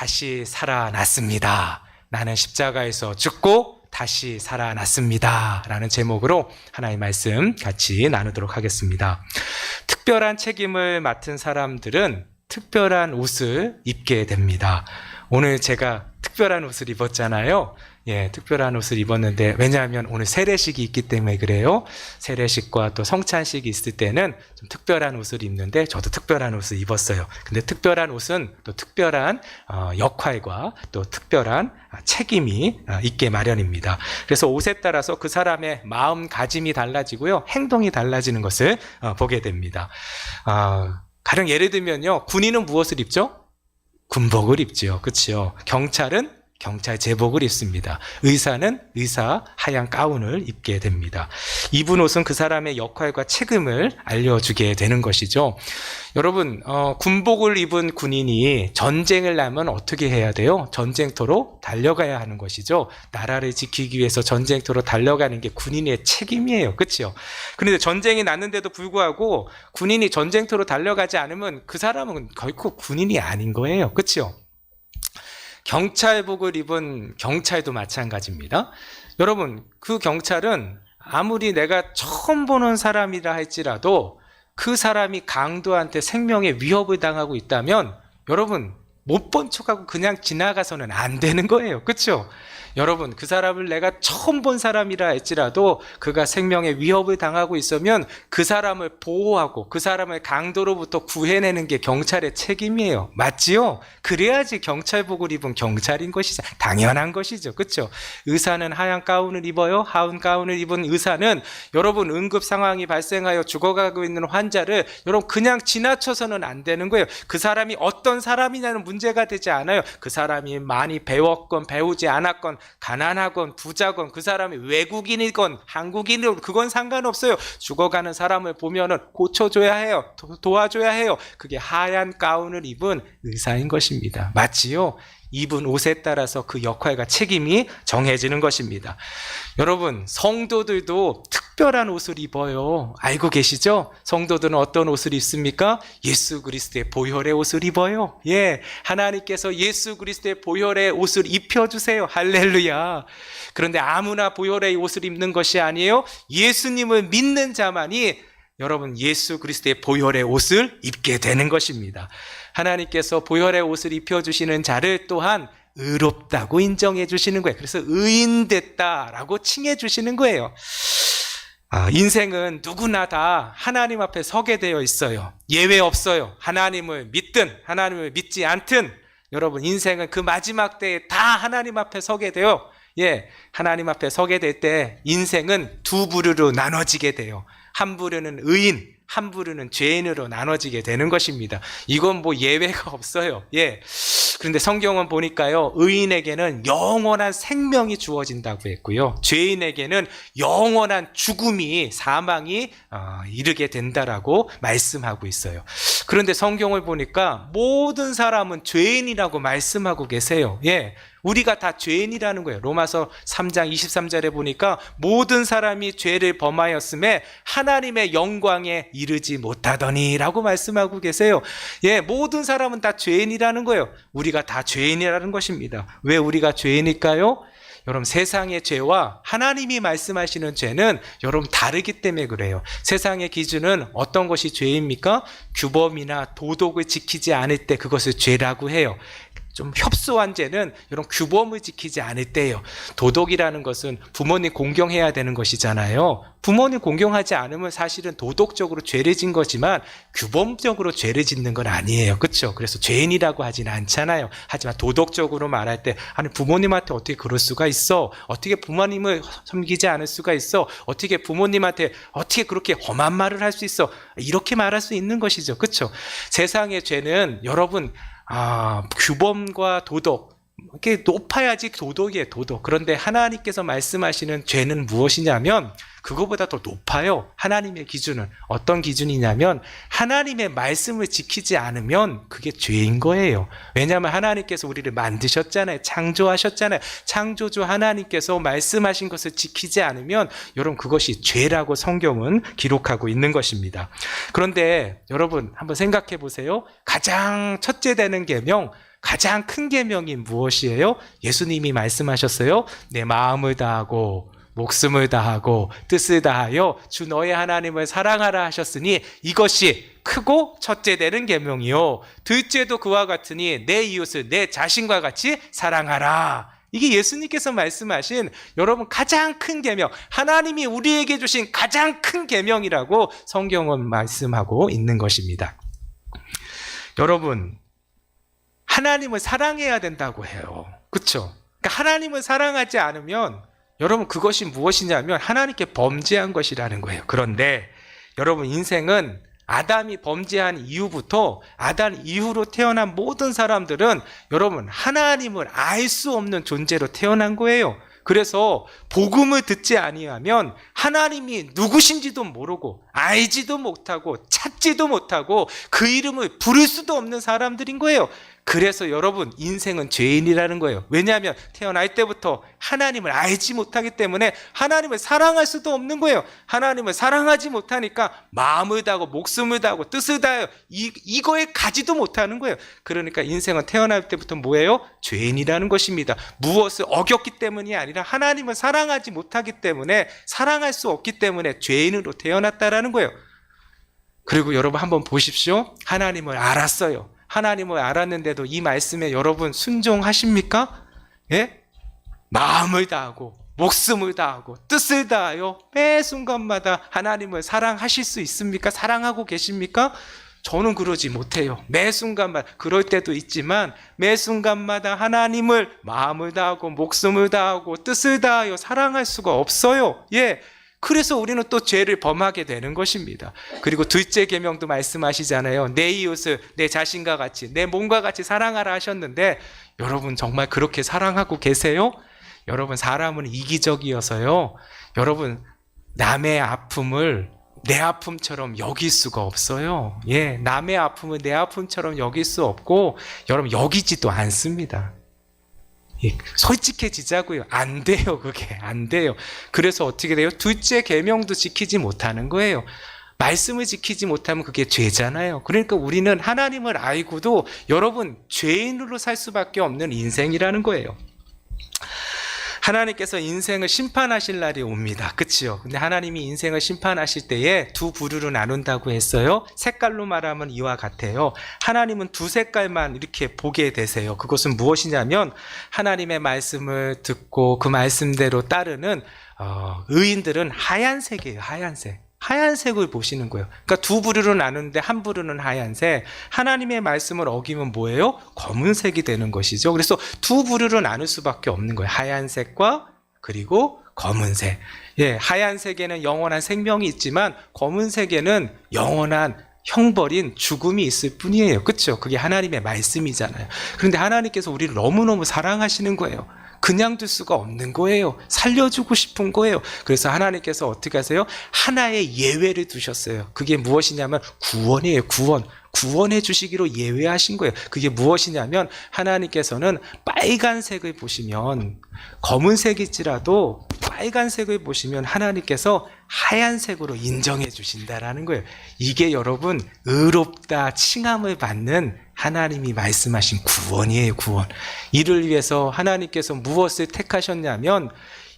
다시 살아났습니다. 나는 십자가에서 죽고 다시 살아났습니다. 라는 제목으로 하나의 말씀 같이 나누도록 하겠습니다. 특별한 책임을 맡은 사람들은 특별한 옷을 입게 됩니다. 오늘 제가 특별한 옷을 입었잖아요. 특별한 옷을 입었는데, 왜냐하면 오늘 세례식이 있기 때문에 그래요. 세례식과 또 성찬식이 있을 때는 좀 특별한 옷을 입는데, 저도 특별한 옷을 입었어요. 근데 특별한 옷은 또 특별한 역할과 또 특별한 책임이 있게 마련입니다. 그래서 옷에 따라서 그 사람의 마음가짐이 달라지고요, 행동이 달라지는 것을 보게 됩니다. 가령 예를 들면요, 군인은 무엇을 입죠? 군복을 입죠. 그렇죠? 경찰은 경찰 제복을 입습니다. 의사는 의사 하얀 가운을 입게 됩니다. 입은 옷은 그 사람의 역할과 책임을 알려주게 되는 것이죠. 여러분, 군복을 입은 군인이 전쟁을 나면 어떻게 해야 돼요? 전쟁터로 달려가야 하는 것이죠. 나라를 지키기 위해서 전쟁터로 달려가는 게 군인의 책임이에요. 그렇죠? 그런데 전쟁이 났는데도 불구하고 군인이 전쟁터로 달려가지 않으면 그 사람은 결코 군인이 아닌 거예요. 그렇죠? 경찰복을 입은 경찰도 마찬가지입니다. 여러분, 그 경찰은 아무리 내가 처음 보는 사람이라 할지라도 그 사람이 강도한테 생명의 위협을 당하고 있다면 여러분, 못 본 척하고 그냥 지나가서는 안 되는 거예요. 그렇죠? 여러분, 그 사람을 내가 처음 본 사람이라 할지라도 그가 생명의 위협을 당하고 있으면 그 사람을 보호하고 그 사람을 강도로부터 구해내는 게 경찰의 책임이에요. 맞지요? 그래야지 경찰복을 입은 경찰인 것이죠. 당연한 것이죠. 그렇죠? 의사는 하얀 가운을 입어요. 하얀 가운을 입은 의사는 여러분, 응급 상황이 발생하여 죽어가고 있는 환자를 여러분 그냥 지나쳐서는 안 되는 거예요. 그 사람이 어떤 사람이냐는 문제가 되지 않아요. 그 사람이 많이 배웠건 배우지 않았건, 가난하건 부자건, 그 사람이 외국인이건 한국인이건 그건 상관없어요. 죽어가는 사람을 보면은 고쳐줘야 해요. 도와줘야 해요. 그게 하얀 가운을 입은 의사인 것입니다. 맞지요? 입은 옷에 따라서 그 역할과 책임이 정해지는 것입니다. 여러분, 성도들도 특별한 옷을 입어요. 알고 계시죠? 성도들은 어떤 옷을 입습니까? 예수 그리스도의 보혈의 옷을 입어요. 하나님께서 예수 그리스도의 보혈의 옷을 입혀주세요. 할렐루야. 그런데 아무나 보혈의 옷을 입는 것이 아니에요. 예수님을 믿는 자만이 여러분 예수 그리스도의 보혈의 옷을 입게 되는 것입니다. 하나님께서 보혈의 옷을 입혀주시는 자를 또한 의롭다고 인정해 주시는 거예요. 그래서 의인 됐다라고 칭해 주시는 거예요. 인생은 누구나 다 하나님 앞에 서게 되어 있어요. 예외 없어요. 하나님을 믿든 하나님을 믿지 않든 여러분, 인생은 그 마지막 때에 다 하나님 앞에 서게 돼요. 하나님 앞에 서게 될 때 인생은 두 부류로 나눠지게 돼요. 한 부류는 의인, 한 부류는 죄인으로 나눠지게 되는 것입니다. 이건 뭐 예외가 없어요. 그런데 성경은 보니까요, 의인에게는 영원한 생명이 주어진다고 했고요, 죄인에게는 영원한 죽음이, 사망이 이르게 된다라고 말씀하고 있어요. 그런데 성경을 보니까 모든 사람은 죄인이라고 말씀하고 계세요. 우리가 다 죄인이라는 거예요. 로마서 3장 23절에 보니까 모든 사람이 죄를 범하였음에 하나님의 영광에 이르지 못하더니 라고 말씀하고 계세요. 모든 사람은 다 죄인이라는 거예요. 우리가 다 죄인이라는 것입니다. 왜 우리가 죄인일까요? 여러분, 세상의 죄와 하나님이 말씀하시는 죄는 여러분 다르기 때문에 그래요. 세상의 기준은 어떤 것이 죄입니까? 규범이나 도덕을 지키지 않을 때 그것을 죄라고 해요. 좀 협소한 죄는 이런 규범을 지키지 않을 때예요. 도덕이라는 것은 부모님 공경해야 되는 것이잖아요. 부모님 공경하지 않으면 사실은 도덕적으로 죄를 진 거지만 규범적으로 죄를 짓는 건 아니에요. 그렇죠? 그래서 죄인이라고 하지는 않잖아요. 하지만 도덕적으로 말할 때, 아니 부모님한테 어떻게 그럴 수가 있어? 어떻게 부모님을 섬기지 않을 수가 있어? 어떻게 부모님한테 어떻게 그렇게 험한 말을 할 수 있어? 이렇게 말할 수 있는 것이죠. 그렇죠? 세상의 죄는 여러분 규범과 도덕, 이렇게 높아야지 도덕이에요. 도덕. 그런데 하나님께서 말씀하시는 죄는 무엇이냐면 그거보다 더 높아요. 하나님의 기준은 어떤 기준이냐면 하나님의 말씀을 지키지 않으면 그게 죄인 거예요. 왜냐하면 하나님께서 우리를 만드셨잖아요. 창조하셨잖아요. 창조주 하나님께서 말씀하신 것을 지키지 않으면 여러분 그것이 죄라고 성경은 기록하고 있는 것입니다. 그런데 여러분 한번 생각해 보세요. 가장 첫째 되는 계명, 가장 큰 계명이 무엇이에요? 예수님이 말씀하셨어요. 내 마음을 다하고 목숨을 다하고 뜻을 다하여 주 너의 하나님을 사랑하라 하셨으니 이것이 크고 첫째 되는 계명이요 둘째도 그와 같으니 내 이웃을 내 자신과 같이 사랑하라. 이게 예수님께서 말씀하신 여러분 가장 큰 계명, 하나님이 우리에게 주신 가장 큰 계명이라고 성경은 말씀하고 있는 것입니다. 여러분, 하나님을 사랑해야 된다고 해요. 그렇죠? 그러니까 하나님을 사랑하지 않으면 여러분 그것이 무엇이냐면 하나님께 범죄한 것이라는 거예요. 그런데 여러분 인생은 아담이 범죄한 이후부터 아담 이후로 태어난 모든 사람들은 여러분 하나님을 알 수 없는 존재로 태어난 거예요. 그래서 복음을 듣지 아니하면 하나님이 누구신지도 모르고 알지도 못하고 찾지도 못하고 그 이름을 부를 수도 없는 사람들인 거예요. 그래서 여러분 인생은 죄인이라는 거예요. 왜냐하면 태어날 때부터 하나님을 알지 못하기 때문에 하나님을 사랑할 수도 없는 거예요. 하나님을 사랑하지 못하니까 마음을 다하고 목숨을 다하고 뜻을 다하여 이거에 가지도 못하는 거예요. 그러니까 인생은 태어날 때부터 뭐예요? 죄인이라는 것입니다. 무엇을 어겼기 때문이 아니라 하나님을 사랑하지 못하기 때문에 사랑할 수 없기 때문에 죄인으로 태어났다라는 거예요. 그리고 여러분 한번 보십시오. 하나님을 알았어요. 하나님을 알았는데도 이 말씀에 여러분 순종하십니까? 예? 마음을 다하고 목숨을 다하고 뜻을 다하여 매 순간마다 하나님을 사랑하실 수 있습니까? 사랑하고 계십니까? 저는 그러지 못해요. 매 순간마다 그럴 때도 있지만 매 순간마다 하나님을 마음을 다하고 목숨을 다하고 뜻을 다하여 사랑할 수가 없어요. 예. 그래서 우리는 또 죄를 범하게 되는 것입니다. 그리고 둘째 계명도 말씀하시잖아요. 내 이웃을 내 자신과 같이 내 몸과 같이 사랑하라 하셨는데 여러분 정말 그렇게 사랑하고 계세요? 여러분 사람은 이기적이어서요. 여러분 남의 아픔을 내 아픔처럼 여길 수가 없어요. 예, 남의 아픔을 내 아픔처럼 여길 수 없고 여러분 여기지도 않습니다. 솔직해지자고요. 안 돼요. 그게 안 돼요. 그래서 어떻게 돼요? 둘째 계명도 지키지 못하는 거예요. 말씀을 지키지 못하면 그게 죄잖아요. 그러니까 우리는 하나님을 알고도 여러분 죄인으로 살 수밖에 없는 인생이라는 거예요. 하나님께서 인생을 심판하실 날이 옵니다. 그치요? 근데 하나님이 인생을 심판하실 때에 두 부류로 나눈다고 했어요. 색깔로 말하면 이와 같아요. 하나님은 두 색깔만 이렇게 보게 되세요. 그것은 무엇이냐면 하나님의 말씀을 듣고 그 말씀대로 따르는 의인들은 하얀색이에요. 하얀색을 보시는 거예요. 그러니까 두 부류로 나누는데 한 부류는 하얀색, 하나님의 말씀을 어기면 뭐예요? 검은색이 되는 것이죠. 그래서 두 부류로 나눌 수밖에 없는 거예요. 하얀색과 그리고 검은색. 예, 하얀색에는 영원한 생명이 있지만 검은색에는 영원한 형벌인 죽음이 있을 뿐이에요. 그렇죠? 그게 하나님의 말씀이잖아요. 그런데 하나님께서 우리를 너무너무 사랑하시는 거예요. 그냥 둘 수가 없는 거예요. 살려주고 싶은 거예요. 그래서 하나님께서 어떻게 하세요? 하나의 예외를 두셨어요. 그게 무엇이냐면 구원이에요. 구원해 주시기로 예외하신 거예요. 그게 무엇이냐면 하나님께서는 빨간색을 보시면 검은색일지라도 빨간색을 보시면 하나님께서 하얀색으로 인정해 주신다라는 거예요. 이게 여러분 의롭다 칭함을 받는 하나님이 말씀하신 구원이에요. 구원. 이를 위해서 하나님께서 무엇을 택하셨냐면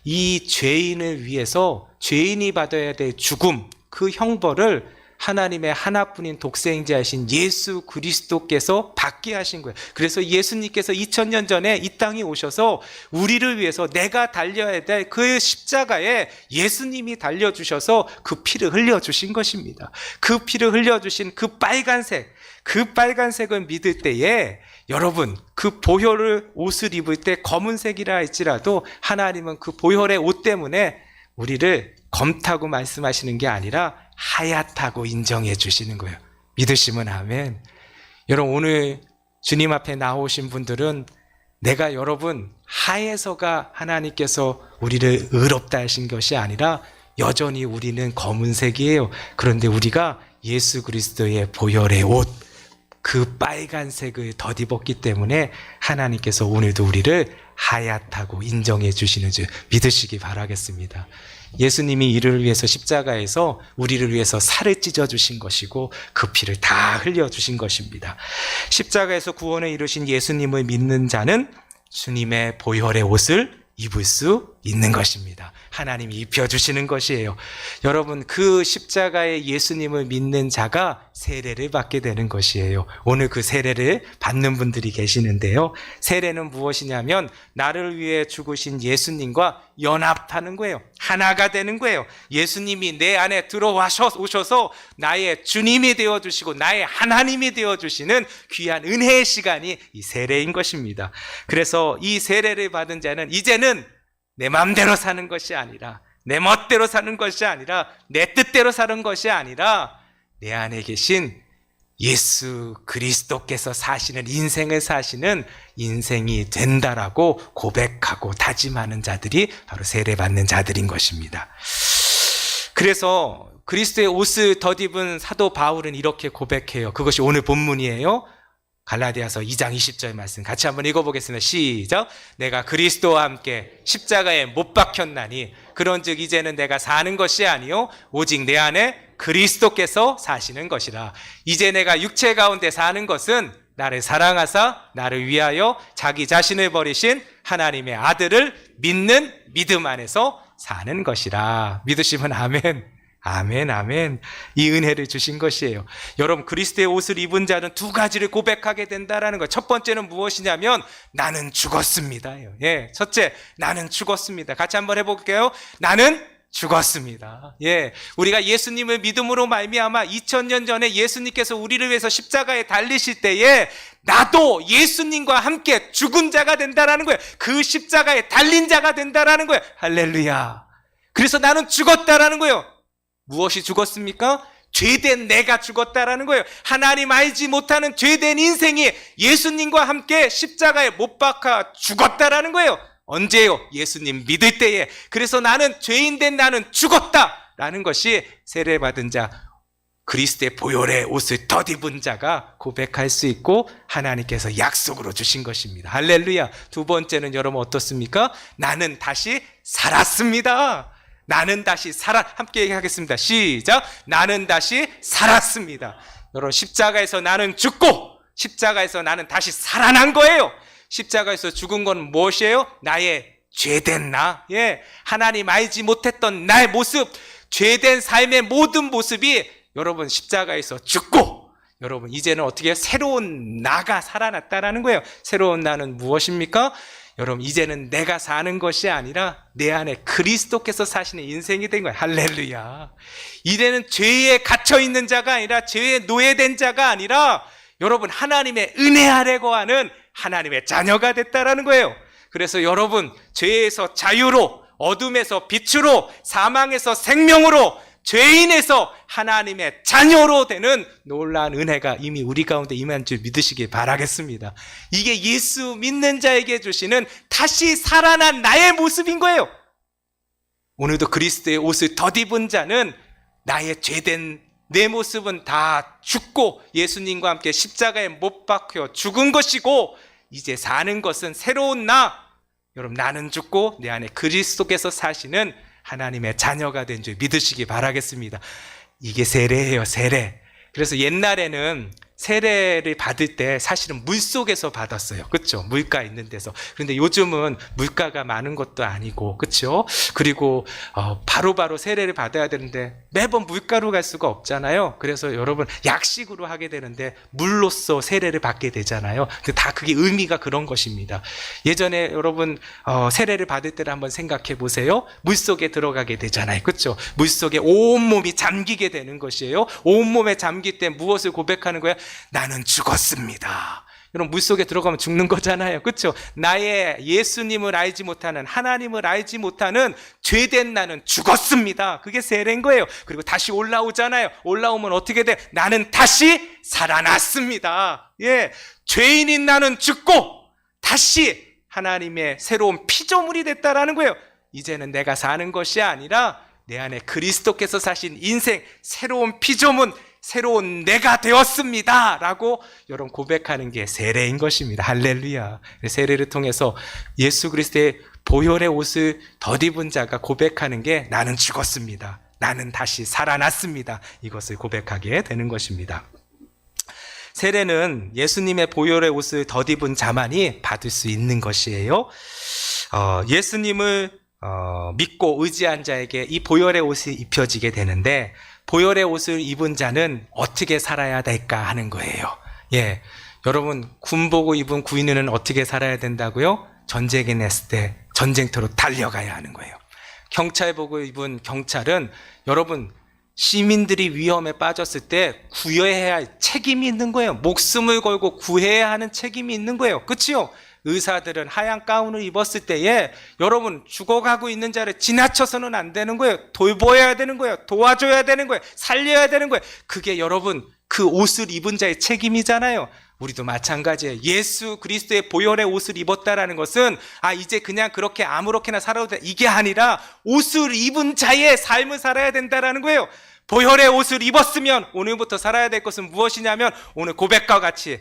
이 죄인을 위해서 죄인이 받아야 될 죽음, 그 형벌을 하나님의 하나뿐인 독생자이신 예수 그리스도께서 받게 하신 거예요. 그래서 예수님께서 2000년 전에 이 땅에 오셔서 우리를 위해서 내가 달려야 될 그 십자가에 예수님이 달려주셔서 그 피를 흘려주신 것입니다. 그 피를 흘려주신 그 빨간색을 믿을 때에 여러분 그 보혈을 옷을 입을 때 검은색이라 할지라도 하나님은 그 보혈의 옷 때문에 우리를 검다고 말씀하시는 게 아니라 하얗다고 인정해 주시는 거예요. 믿으시면 아멘. 여러분 오늘 주님 앞에 나오신 분들은 내가 여러분 하에서가 하나님께서 우리를 의롭다 하신 것이 아니라 여전히 우리는 검은색이에요. 그런데 우리가 예수 그리스도의 보혈의 옷, 그 빨간색을 덧입었기 때문에 하나님께서 오늘도 우리를 하얗다고 인정해 주시는 줄 믿으시기 바라겠습니다. 예수님이 이를 위해서 십자가에서 우리를 위해서 살을 찢어주신 것이고 그 피를 다 흘려주신 것입니다. 십자가에서 구원에 이루신 예수님을 믿는 자는 주님의 보혈의 옷을 입을 수 있는 것입니다. 하나님이 입혀주시는 것이에요. 여러분, 그 십자가의 예수님을 믿는 자가 세례를 받게 되는 것이에요. 오늘 그 세례를 받는 분들이 계시는데요. 세례는 무엇이냐면 나를 위해 죽으신 예수님과 연합하는 거예요. 하나가 되는 거예요. 예수님이 내 안에 들어오셔서 나의 주님이 되어주시고 나의 하나님이 되어주시는 귀한 은혜의 시간이 이 세례인 것입니다. 그래서 이 세례를 받은 자는 이제는 내 마음대로 사는 것이 아니라 내 멋대로 사는 것이 아니라 내 뜻대로 사는 것이 아니라 내 안에 계신 예수 그리스도께서 사시는 인생을 사시는 인생이 된다라고 고백하고 다짐하는 자들이 바로 세례받는 자들인 것입니다. 그래서 그리스도의 옷을 덧입은 사도 바울은 이렇게 고백해요. 그것이 오늘 본문이에요. 갈라디아서 2장 20절 말씀 같이 한번 읽어보겠습니다. 시작. 내가 그리스도와 함께 십자가에 못 박혔나니 그런즉 이제는 내가 사는 것이 아니요 오직 내 안에 그리스도께서 사시는 것이라. 이제 내가 육체 가운데 사는 것은 나를 사랑하사 나를 위하여 자기 자신을 버리신 하나님의 아들을 믿는 믿음 안에서 사는 것이라. 믿으시면 아멘. 아멘, 아멘. 이 은혜를 주신 것이에요. 여러분, 그리스도의 옷을 입은 자는 두 가지를 고백하게 된다라는 것. 첫 번째는 무엇이냐면 나는 죽었습니다. 예, 첫째, 나는 죽었습니다. 같이 한번 해볼게요. 나는 죽었습니다. 예, 우리가 예수님을 믿음으로 말미암아 2000년 전에 예수님께서 우리를 위해서 십자가에 달리실 때에 나도 예수님과 함께 죽은 자가 된다라는 거예요. 그 십자가에 달린 자가 된다라는 거예요. 할렐루야. 그래서 나는 죽었다라는 거예요. 무엇이 죽었습니까? 죄된 내가 죽었다라는 거예요. 하나님 알지 못하는 죄된 인생이 예수님과 함께 십자가에 못 박혀 죽었다라는 거예요. 언제요? 예수님 믿을 때에. 그래서 나는 죄인된 나는 죽었다라는 것이 세례받은 자, 그리스도의 보혈의 옷을 덧입은 자가 고백할 수 있고 하나님께서 약속으로 주신 것입니다. 할렐루야. 두 번째는 여러분 어떻습니까? 나는 다시 살았습니다. 나는 다시 함께 얘기하겠습니다. 시작. 나는 다시 살았습니다. 여러분, 십자가에서 나는 죽고 십자가에서 나는 다시 살아난 거예요. 십자가에서 죽은 건 무엇이에요? 나의 죄된 나. 예, 하나님 알지 못했던 나의 모습, 죄된 삶의 모든 모습이 여러분 십자가에서 죽고 여러분 이제는 어떻게 해요? 새로운 나가 살아났다라는 거예요. 새로운 나는 무엇입니까? 여러분 이제는 내가 사는 것이 아니라 내 안에 그리스도께서 사시는 인생이 된 거예요. 할렐루야. 이제는 죄에 갇혀있는 자가 아니라 죄에 노예된 자가 아니라 여러분 하나님의 은혜 아래 거하는 하나님의 자녀가 됐다라는 거예요. 그래서 여러분 죄에서 자유로, 어둠에서 빛으로, 사망에서 생명으로, 죄인에서 하나님의 자녀로 되는 놀라운 은혜가 이미 우리 가운데 임한 줄 믿으시길 바라겠습니다. 이게 예수 믿는 자에게 주시는 다시 살아난 나의 모습인 거예요. 오늘도 그리스도의 옷을 덧입은 자는 나의 죄된 내 모습은 다 죽고 예수님과 함께 십자가에 못 박혀 죽은 것이고 이제 사는 것은 새로운 나. 여러분 나는 죽고 내 안에 그리스도께서 사시는 하나님의 자녀가 된 줄 믿으시기 바라겠습니다. 이게 세례예요, 세례. 그래서 옛날에는 세례를 받을 때 사실은 물속에서 받았어요. 그렇죠? 물가 있는 데서. 그런데 요즘은 물가가 많은 것도 아니고, 그렇죠? 그리고 바로바로 세례를 받아야 되는데 매번 물가로 갈 수가 없잖아요. 그래서 여러분 약식으로 하게 되는데 물로써 세례를 받게 되잖아요. 다 그게 의미가 그런 것입니다. 예전에 여러분 세례를 받을 때를 한번 생각해 보세요. 물속에 들어가게 되잖아요. 그렇죠? 물속에 온몸이 잠기게 되는 것이에요. 온몸에 잠길 때 무엇을 고백하는 거야? 나는 죽었습니다. 여러분 물속에 들어가면 죽는 거잖아요. 그렇죠? 나의 예수님을 알지 못하는, 하나님을 알지 못하는 죄된 나는 죽었습니다. 그게 세례인 거예요. 그리고 다시 올라오잖아요. 올라오면 어떻게 돼? 나는 다시 살아났습니다. 예, 죄인인 나는 죽고 다시 하나님의 새로운 피조물이 됐다라는 거예요. 이제는 내가 사는 것이 아니라 내 안에 그리스도께서 사신 인생, 새로운 피조물, 새로운 내가 되었습니다 라고 여러분 고백하는 게 세례인 것입니다. 할렐루야. 세례를 통해서 예수 그리스도의 보혈의 옷을 덧입은 자가 고백하는 게 나는 죽었습니다. 나는 다시 살아났습니다. 이것을 고백하게 되는 것입니다. 세례는 예수님의 보혈의 옷을 덧입은 자만이 받을 수 있는 것이에요. 예수님을 믿고 의지한 자에게 이 보혈의 옷이 입혀지게 되는데, 보혈의 옷을 입은 자는 어떻게 살아야 될까 하는 거예요. 예, 여러분, 군복을 입은 군인은 어떻게 살아야 된다고요? 전쟁에 냈을 때 전쟁터로 달려가야 하는 거예요. 경찰복을 입은 경찰은 여러분, 시민들이 위험에 빠졌을 때 구해야 할 책임이 있는 거예요. 목숨을 걸고 구해야 하는 책임이 있는 거예요. 그렇죠? 의사들은 하얀 가운을 입었을 때에 여러분, 죽어가고 있는 자를 지나쳐서는 안 되는 거예요. 돌보아야 되는 거예요. 도와줘야 되는 거예요. 살려야 되는 거예요. 그게 여러분, 그 옷을 입은 자의 책임이잖아요. 우리도 마찬가지예요. 예수 그리스도의 보혈의 옷을 입었다라는 것은 이제 그냥 그렇게 아무렇게나 살아도 돼, 이게 아니라 옷을 입은 자의 삶을 살아야 된다라는 거예요. 보혈의 옷을 입었으면 오늘부터 살아야 될 것은 무엇이냐면, 오늘 고백과 같이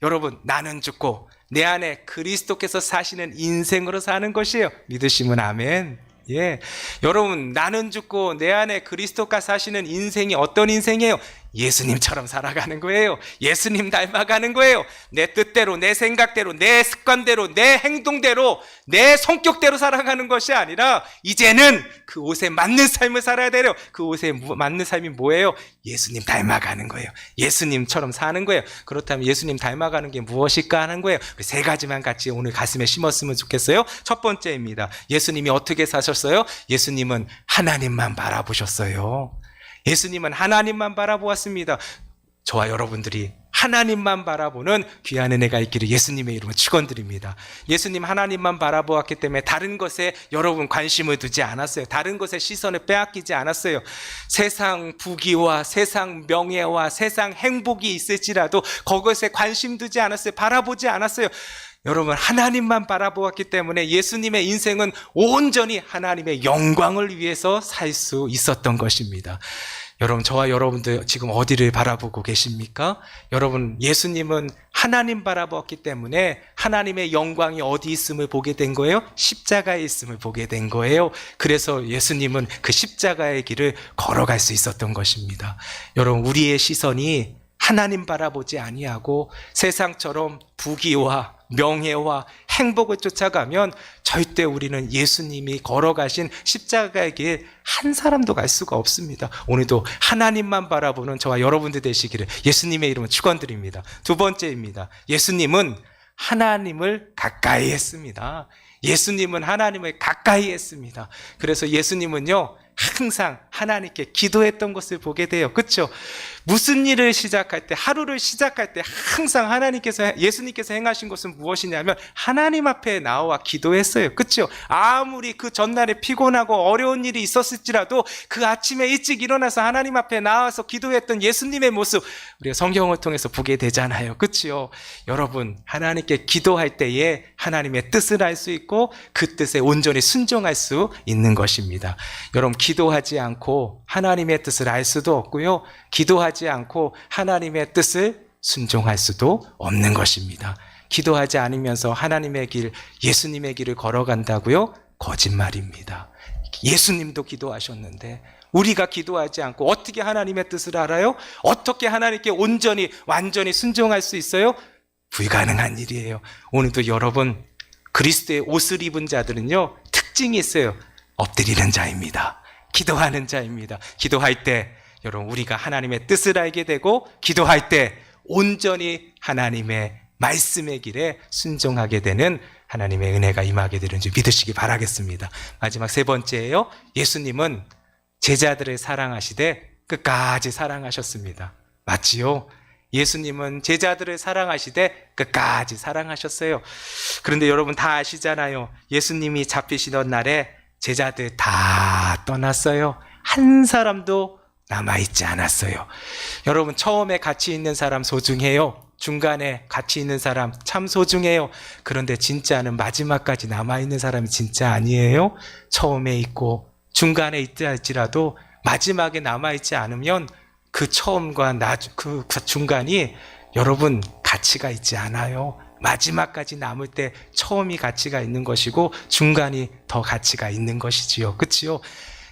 여러분, 나는 죽고 내 안에 그리스도께서 사시는 인생으로 사는 것이에요. 믿으시면 아멘. 예, 여러분, 나는 죽고 내 안에 그리스도가 사시는 인생이 어떤 인생이에요? 예수님처럼 살아가는 거예요. 예수님 닮아가는 거예요. 내 뜻대로, 내 생각대로, 내 습관대로, 내 행동대로, 내 성격대로 살아가는 것이 아니라 이제는 그 옷에 맞는 삶을 살아야 돼요. 그 옷에 맞는 삶이 뭐예요? 예수님 닮아가는 거예요. 예수님처럼 사는 거예요. 그렇다면 예수님 닮아가는 게 무엇일까 하는 거예요. 세 가지만 같이 오늘 가슴에 심었으면 좋겠어요. 첫 번째입니다. 예수님이 어떻게 사셨어요? 예수님은 하나님만 바라보셨어요. 예수님은 하나님만 바라보았습니다. 저와 여러분들이 하나님만 바라보는 귀한 은혜가 있기를 예수님의 이름으로 축원드립니다. 예수님 하나님만 바라보았기 때문에 다른 것에 여러분 관심을 두지 않았어요. 다른 것에 시선을 빼앗기지 않았어요. 세상 부귀와 세상 명예와 세상 행복이 있을지라도 그것에 관심 두지 않았어요. 바라보지 않았어요. 여러분, 하나님만 바라보았기 때문에 예수님의 인생은 온전히 하나님의 영광을 위해서 살 수 있었던 것입니다. 여러분, 저와 여러분들 지금 어디를 바라보고 계십니까? 여러분, 예수님은 하나님 바라보았기 때문에 하나님의 영광이 어디 있음을 보게 된 거예요? 십자가에 있음을 보게 된 거예요. 그래서 예수님은 그 십자가의 길을 걸어갈 수 있었던 것입니다. 여러분, 우리의 시선이 하나님 바라보지 아니하고 세상처럼 부귀와 명예와 행복을 쫓아가면 절대 우리는 예수님이 걸어가신 십자가의 길 한 사람도 갈 수가 없습니다. 오늘도 하나님만 바라보는 저와 여러분들 되시기를 예수님의 이름으로 축원드립니다. 두 번째입니다. 예수님은 하나님을 가까이 했습니다. 예수님은 하나님을 가까이 했습니다. 그래서 예수님은요, 항상 하나님께 기도했던 것을 보게 돼요. 그렇죠? 무슨 일을 시작할 때, 하루를 시작할 때 항상 예수님께서 행하신 것은 무엇이냐면 하나님 앞에 나와 기도했어요. 그렇죠? 아무리 그 전날에 피곤하고 어려운 일이 있었을지라도 그 아침에 일찍 일어나서 하나님 앞에 나와서 기도했던 예수님의 모습, 우리가 성경을 통해서 보게 되잖아요. 그렇죠? 여러분, 하나님께 기도할 때에 하나님의 뜻을 알 수 있고 그 뜻에 온전히 순종할 수 있는 것입니다. 여러분, 기도하지 않고 하나님의 뜻을 알 수도 없고요, 기도하지 않고 하나님의 뜻을 순종할 수도 없는 것입니다. 기도하지 않으면서 하나님의 길, 예수님의 길을 걸어간다고요? 거짓말입니다. 예수님도 기도하셨는데 우리가 기도하지 않고 어떻게 하나님의 뜻을 알아요? 어떻게 하나님께 온전히 완전히 순종할 수 있어요? 불가능한 일이에요. 오늘도 여러분, 그리스도의 옷을 입은 자들은요, 특징이 있어요. 엎드리는 자입니다. 기도하는 자입니다. 기도할 때 여러분, 우리가 하나님의 뜻을 알게 되고 기도할 때 온전히 하나님의 말씀의 길에 순종하게 되는 하나님의 은혜가 임하게 되는 줄 믿으시기 바라겠습니다. 마지막 세 번째예요. 예수님은 제자들을 사랑하시되 끝까지 사랑하셨습니다. 맞지요? 예수님은 제자들을 사랑하시되 끝까지 사랑하셨어요. 그런데 여러분 다 아시잖아요. 예수님이 잡히시던 날에 제자들 다 떠났어요. 한 사람도 남아있지 않았어요. 여러분, 처음에 같이 있는 사람 소중해요. 중간에 같이 있는 사람 참 소중해요. 그런데 진짜는 마지막까지 남아있는 사람이 진짜 아니에요. 처음에 있고 중간에 있다 할지라도 마지막에 남아있지 않으면 그 처음과 그 중간이 여러분 가치가 있지 않아요. 마지막까지 남을 때 처음이 가치가 있는 것이고 중간이 더 가치가 있는 것이지요. 그치요?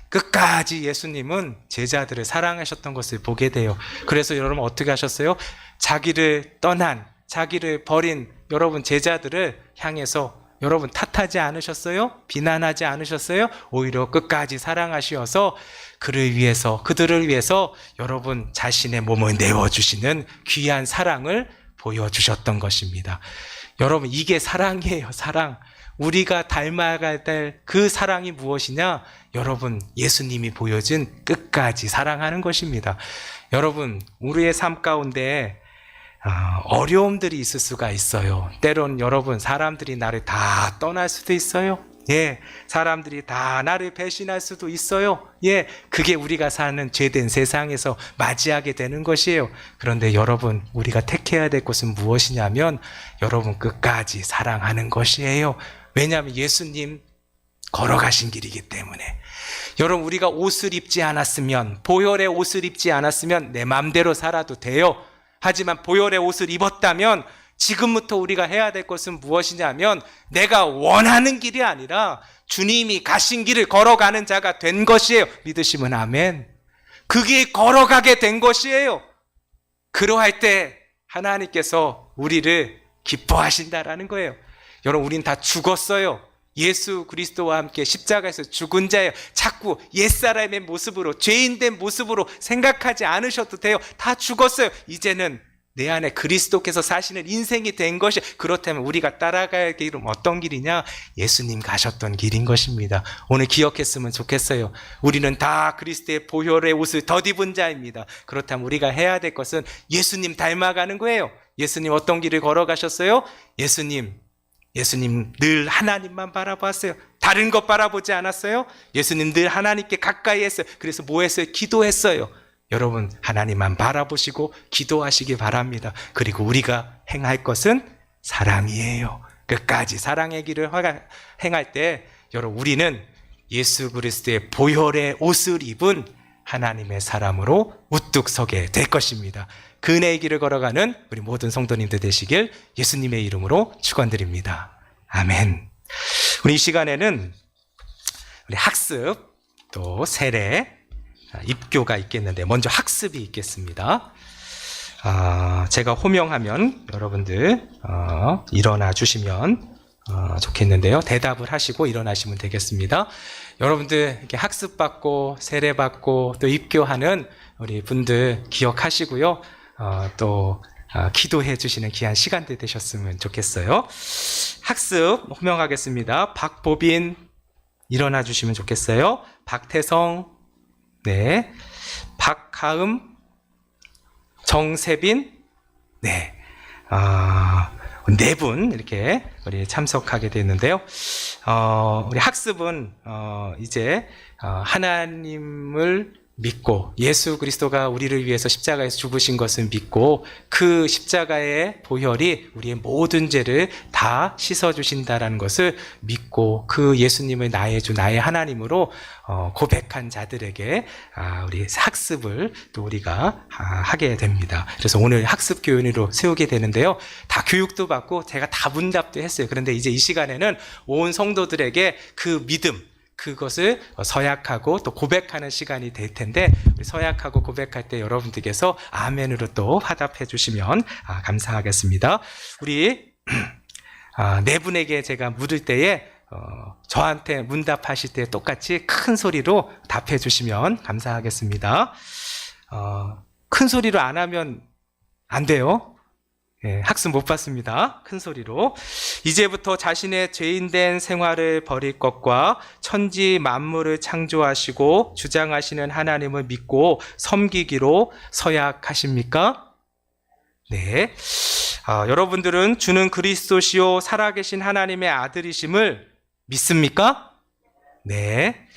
끝까지 예수님은 제자들을 사랑하셨던 것을 보게 돼요. 그래서 여러분 어떻게 하셨어요? 자기를 떠난, 자기를 버린 여러분 제자들을 향해서 여러분 탓하지 않으셨어요? 비난하지 않으셨어요? 오히려 끝까지 사랑하시어서 그들을 위해서 여러분 자신의 몸을 내어주시는 귀한 사랑을 보여주셨던 것입니다. 여러분 이게 사랑이에요. 사랑. 우리가 닮아가야 될 그 사랑이 무엇이냐? 여러분 예수님이 보여준 끝까지 사랑하는 것입니다. 여러분 우리의 삶 가운데 어려움들이 있을 수가 있어요. 때론 여러분 사람들이 나를 다 떠날 수도 있어요. 예, 사람들이 다 나를 배신할 수도 있어요. 예, 그게 우리가 사는 죄된 세상에서 맞이하게 되는 것이에요. 그런데 여러분 우리가 택해야 될 것은 무엇이냐면 여러분 끝까지 사랑하는 것이에요. 왜냐하면 예수님 걸어가신 길이기 때문에. 여러분 우리가 옷을 입지 않았으면, 보혈의 옷을 입지 않았으면 내 맘대로 살아도 돼요. 하지만 보혈의 옷을 입었다면 지금부터 우리가 해야 될 것은 무엇이냐면 내가 원하는 길이 아니라 주님이 가신 길을 걸어가는 자가 된 것이에요. 믿으시면 아멘. 그 길 걸어가게 된 것이에요. 그러할 때 하나님께서 우리를 기뻐하신다라는 거예요. 여러분 우린 다 죽었어요. 예수 그리스도와 함께 십자가에서 죽은 자예요. 자꾸 옛사람의 모습으로, 죄인된 모습으로 생각하지 않으셔도 돼요. 다 죽었어요. 이제는 내 안에 그리스도께서 사시는 인생이 된 것이, 그렇다면 우리가 따라가야 할 길은 어떤 길이냐? 예수님 가셨던 길인 것입니다. 오늘 기억했으면 좋겠어요. 우리는 다 그리스도의 보혈의 옷을 덧입은 자입니다. 그렇다면 우리가 해야 될 것은 예수님 닮아가는 거예요. 예수님 어떤 길을 걸어가셨어요? 예수님 늘 하나님만 바라봤어요. 다른 것 바라보지 않았어요. 예수님 늘 하나님께 가까이 했어요. 그래서 뭐 했어요? 기도했어요. 여러분 하나님만 바라보시고 기도하시기 바랍니다. 그리고 우리가 행할 것은 사랑이에요. 끝까지 사랑의 길을 행할 때 여러분 우리는 예수 그리스도의 보혈의 옷을 입은 하나님의 사람으로 우뚝 서게 될 것입니다. 그 은혜의 길을 걸어가는 우리 모든 성도님들 되시길 예수님의 이름으로 축원드립니다. 아멘. 우리 이 시간에는 우리 학습 또 세례 입교가 있겠는데 먼저 학습이 있겠습니다. 제가 호명하면 여러분들 일어나 주시면 좋겠는데요. 대답을 하시고 일어나시면 되겠습니다. 여러분들 이렇게 학습받고 세례받고 또 입교하는 우리 분들 기억하시고요. 또 기도해 주시는 귀한 시간들 되셨으면 좋겠어요. 학습 호명하겠습니다. 박보빈 일어나 주시면 좋겠어요. 박태성, 네, 박하음, 정세빈, 네, 네 분 이렇게 우리 참석하게 됐는데요. 우리 학습은 이제 하나님을 믿고 예수 그리스도가 우리를 위해서 십자가에서 죽으신 것을 믿고 그 십자가의 보혈이 우리의 모든 죄를 다 씻어주신다라는 것을 믿고 그 예수님을 나의 주 나의 하나님으로 고백한 자들에게 우리 학습을 또 우리가 하게 됩니다. 그래서 오늘 학습 교훈으로 세우게 되는데요. 다 교육도 받고 제가 다 문답도 했어요. 그런데 이제 이 시간에는 온 성도들에게 그 믿음, 그것을 서약하고 또 고백하는 시간이 될 텐데 우리 서약하고 고백할 때 여러분들께서 아멘으로 또 화답해 주시면 감사하겠습니다. 우리 네 분에게 제가 물을 때에 저한테 문답하실 때 똑같이 큰 소리로 답해 주시면 감사하겠습니다. 큰 소리로 안 하면 안 돼요. 예, 학습 못 받습니다. 큰 소리로. 이제부터 자신의 죄인된 생활을 버릴 것과 천지 만물을 창조하시고 주장하시는 하나님을 믿고 섬기기로 서약하십니까? 네. 여러분들은 주는 그리스도시요 살아계신 하나님의 아들이심을 믿습니까? 네.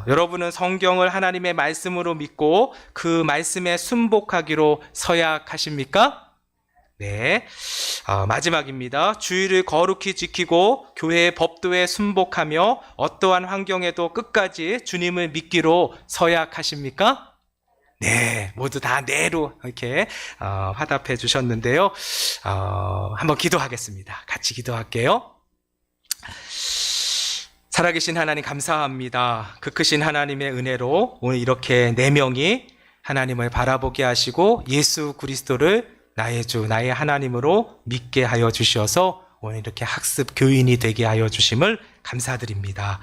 여러분은 성경을 하나님의 말씀으로 믿고 그 말씀에 순복하기로 서약하십니까? 네. 마지막입니다. 주의를 거룩히 지키고 교회의 법도에 순복하며 어떠한 환경에도 끝까지 주님을 믿기로 서약하십니까? 네, 모두 다 네로 이렇게 화답해 주셨는데요. 한번 기도하겠습니다. 같이 기도할게요. 살아계신 하나님 감사합니다. 그 크신 하나님의 은혜로 오늘 이렇게 4명이 하나님을 바라보게 하시고 예수 그리스도를 나의 주, 나의 하나님으로 믿게 하여 주셔서 오늘 이렇게 학습 교인이 되게 하여 주심을 감사드립니다.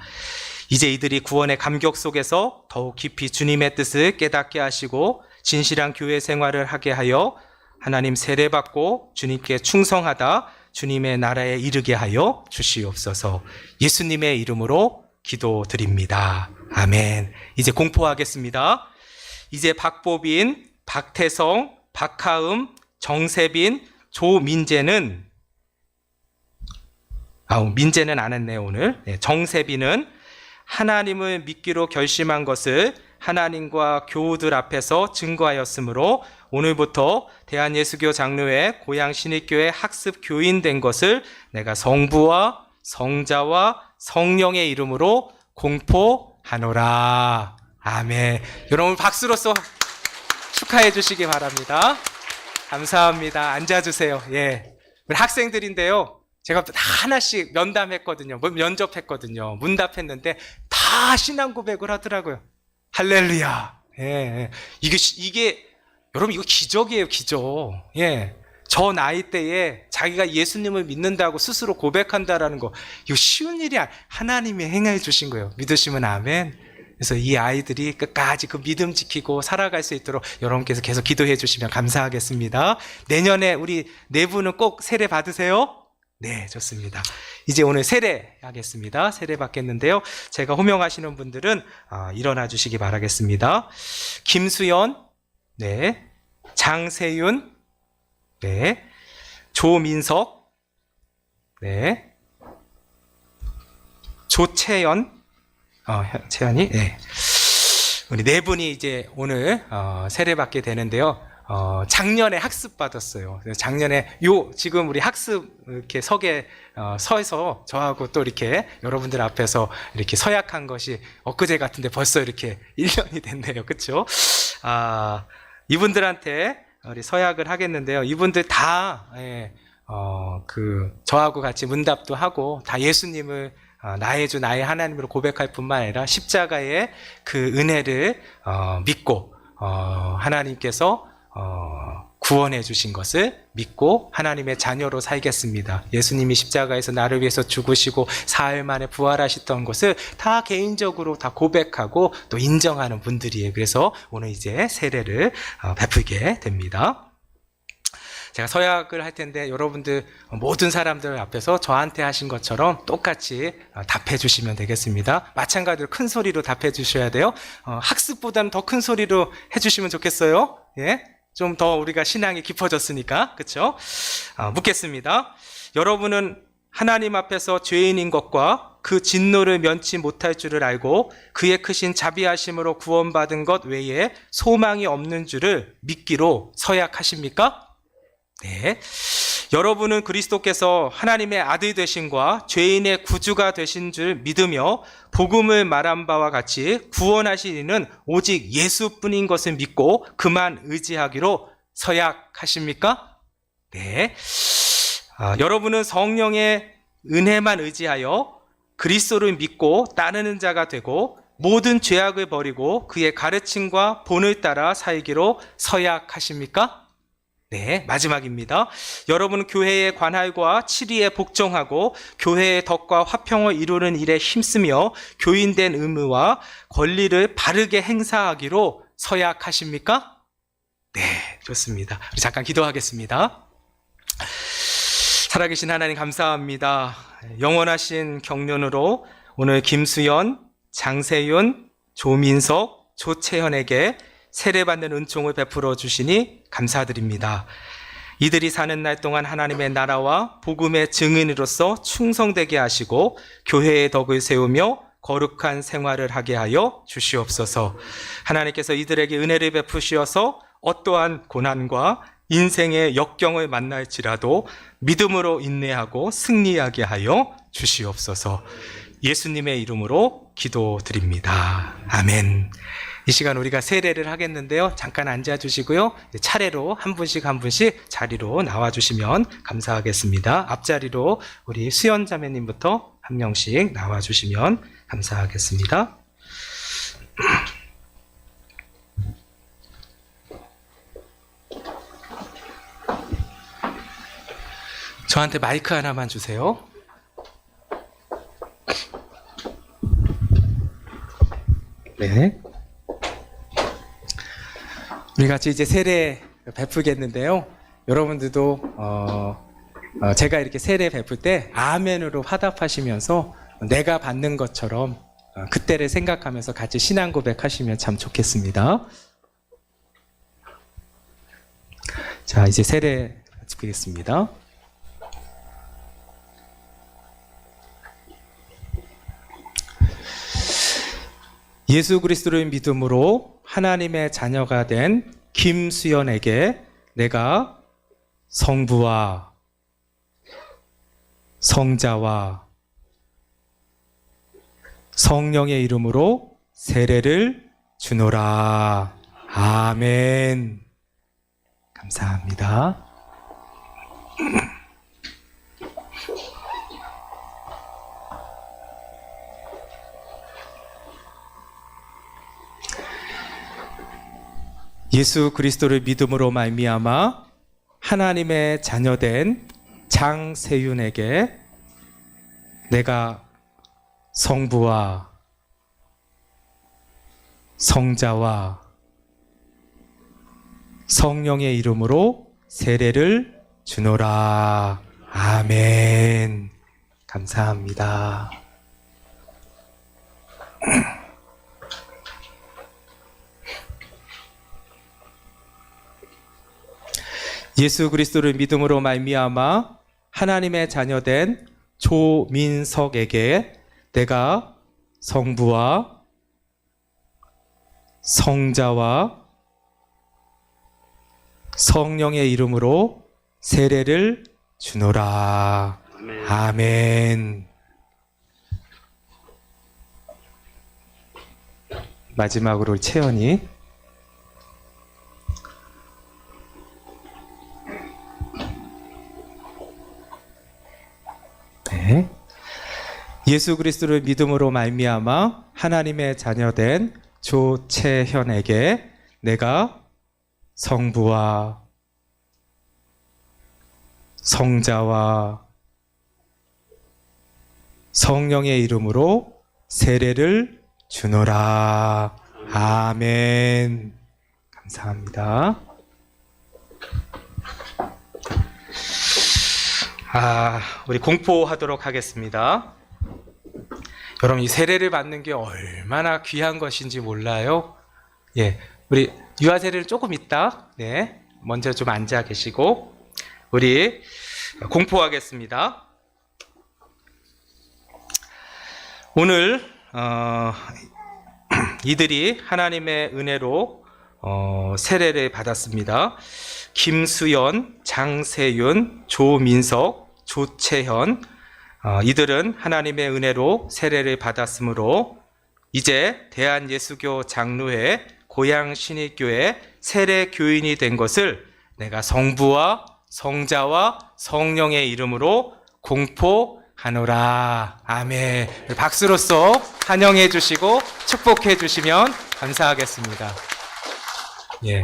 이제 이들이 구원의 감격 속에서 더욱 깊이 주님의 뜻을 깨닫게 하시고 진실한 교회 생활을 하게 하여 하나님 세례받고 주님께 충성하다 주님의 나라에 이르게 하여 주시옵소서. 예수님의 이름으로 기도드립니다. 아멘. 이제 공포하겠습니다. 이제 박보빈, 박태성, 박하음, 정세빈, 조민재는 민재는 안 했네요 오늘. 네, 정세빈은 하나님을 믿기로 결심한 것을 하나님과 교우들 앞에서 증거하였으므로 오늘부터 대한예수교 장로회 고양 신익교회 학습 교인 된 것을 내가 성부와 성자와 성령의 이름으로 공포하노라. 아멘. 여러분 박수로서 축하해 주시기 바랍니다. 감사합니다. 앉아주세요. 예, 우리 학생들인데요. 제가 다 하나씩 면담했거든요. 면접했거든요. 문답했는데 다 신앙 고백을 하더라고요. 할렐루야. 예. 이게 여러분 이거 기적이에요, 기적. 예. 저 나이 때에 자기가 예수님을 믿는다고 스스로 고백한다라는 거 이거 쉬운 일이 아니에요. 하나님이 행해 주신 거예요. 믿으시면 아멘. 그래서 이 아이들이 끝까지 그 믿음 지키고 살아갈 수 있도록 여러분께서 계속 기도해 주시면 감사하겠습니다. 내년에 우리 4분은 꼭 세례 받으세요. 네, 좋습니다. 이제 오늘 세례 하겠습니다. 세례 받겠는데요. 제가 호명하시는 분들은 일어나 주시기 바라겠습니다. 김수연, 네, 장세윤, 네, 조민석, 네, 조채연, 채연이, 네. 우리 4분이 이제 오늘 세례 받게 되는데요. 작년에 학습 받았어요. 작년에 지금 우리 학습 이렇게 석에 서서 저하고 또 이렇게 여러분들 앞에서 이렇게 서약한 것이 엊그제 같은데 벌써 이렇게 1년이 됐네요. 그렇죠? 이분들한테 우리 서약을 하겠는데요. 이분들 다 저하고 같이 문답도 하고 다 예수님을 나의 주 나의 하나님으로 고백할 뿐만 아니라 십자가의 그 은혜를 믿고 하나님께서 구원해 주신 것을 믿고 하나님의 자녀로 살겠습니다. 예수님이 십자가에서 나를 위해서 죽으시고 사흘 만에 부활하셨던 것을 다 개인적으로 다 고백하고 또 인정하는 분들이에요. 그래서 오늘 이제 세례를 베풀게 됩니다. 제가 서약을 할 텐데 여러분들 모든 사람들 앞에서 저한테 하신 것처럼 똑같이 답해 주시면 되겠습니다. 마찬가지로 큰 소리로 답해 주셔야 돼요. 학습보다는 더 큰 소리로 해 주시면 좋겠어요. 예? 좀 더 우리가 신앙이 깊어졌으니까. 그렇죠? 묻겠습니다. 여러분은 하나님 앞에서 죄인인 것과 그 진노를 면치 못할 줄을 알고 그의 크신 자비하심으로 구원받은 것 외에 소망이 없는 줄을 믿기로 서약하십니까? 네. 여러분은 그리스도께서 하나님의 아들 되심과 죄인의 구주가 되신 줄 믿으며 복음을 말한 바와 같이 구원하신 이는 오직 예수뿐인 것을 믿고 그만 의지하기로 서약하십니까? 네. 여러분은 성령의 은혜만 의지하여 그리스도를 믿고 따르는 자가 되고 모든 죄악을 버리고 그의 가르침과 본을 따라 살기로 서약하십니까? 네, 마지막입니다. 여러분은 교회의 관할과 치리에 복종하고 교회의 덕과 화평을 이루는 일에 힘쓰며 교인된 의무와 권리를 바르게 행사하기로 서약하십니까? 네, 좋습니다. 우리 잠깐 기도하겠습니다. 살아계신 하나님 감사합니다. 영원하신 경륜으로 오늘 김수연, 장세윤, 조민석, 조채현에게 세례받는 은총을 베풀어 주시니 감사드립니다. 이들이 사는 날 동안 하나님의 나라와 복음의 증인으로서 충성되게 하시고 교회의 덕을 세우며 거룩한 생활을 하게 하여 주시옵소서. 하나님께서 이들에게 은혜를 베푸시어서 어떠한 고난과 인생의 역경을 만날지라도 믿음으로 인내하고 승리하게 하여 주시옵소서. 예수님의 이름으로 기도드립니다. 아멘. 이 시간 우리가 세례를 하겠는데요. 잠깐 앉아주시고요. 차례로 한 분씩 한 분씩 자리로 나와주시면 감사하겠습니다. 앞자리로 우리 수연 자매님부터 한 명씩 나와주시면 감사하겠습니다. 저한테 마이크 하나만 주세요. 네. 우리 같이 이제 세례 베풀겠는데요. 여러분들도 제가 이렇게 세례 베풀 때 아멘으로 화답하시면서 내가 받는 것처럼 그때를 생각하면서 같이 신앙 고백하시면 참 좋겠습니다. 자, 이제 세례 드리겠습니다. 예수 그리스도를 믿음으로 하나님의 자녀가 된 김수연에게 내가 성부와 성자와 성령의 이름으로 세례를 주노라. 아멘. 감사합니다. 예수 그리스도를 믿음으로 말미암아 하나님의 자녀된 장세윤에게 내가 성부와 성자와 성령의 이름으로 세례를 주노라. 아멘. 감사합니다. 예수 그리스도를 믿음으로 말미암아 하나님의 자녀된 조민석에게 내가 성부와 성자와 성령의 이름으로 세례를 주노라. 아멘. 아멘. 마지막으로 채연이. 네. 예수 그리스도를 믿음으로 말미암아 하나님의 자녀된 조채현에게 내가 성부와 성자와 성령의 이름으로 세례를 주노라. 아멘. 감사합니다. 우리 공포하도록 하겠습니다. 여러분, 이 세례를 받는 게 얼마나 귀한 것인지 몰라요? 예, 우리 유아 세례를 조금 있다. 네, 먼저 좀 앉아 계시고 우리 공포하겠습니다. 오늘 이들이 하나님의 은혜로 세례를 받았습니다. 김수연, 장세윤, 조민석, 조채현, 이들은 하나님의 은혜로 세례를 받았으므로 이제 대한예수교 장로회 고양신익교회 세례 교인이 된 것을 내가 성부와 성자와 성령의 이름으로 공포하노라. 아멘. 박수로서 환영해 주시고 축복해 주시면 감사하겠습니다. 예.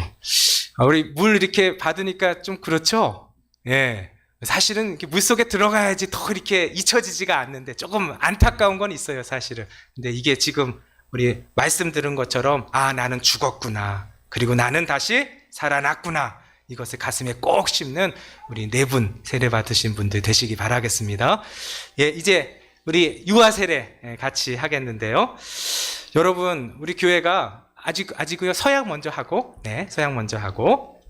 우리 물 이렇게 받으니까 좀 그렇죠? 예. 사실은 이렇게 물 속에 들어가야지 더 이렇게 잊혀지지가 않는데 조금 안타까운 건 있어요, 사실은. 근데 이게 지금 우리 말씀 들은 것처럼 나는 죽었구나. 그리고 나는 다시 살아났구나. 이것을 가슴에 꼭 심는 우리 4분 세례 받으신 분들 되시기 바라겠습니다. 예, 이제 우리 유아 세례 같이 하겠는데요. 여러분, 우리 교회가 아직은 서양 먼저 하고, 네, 서양 먼저 하고,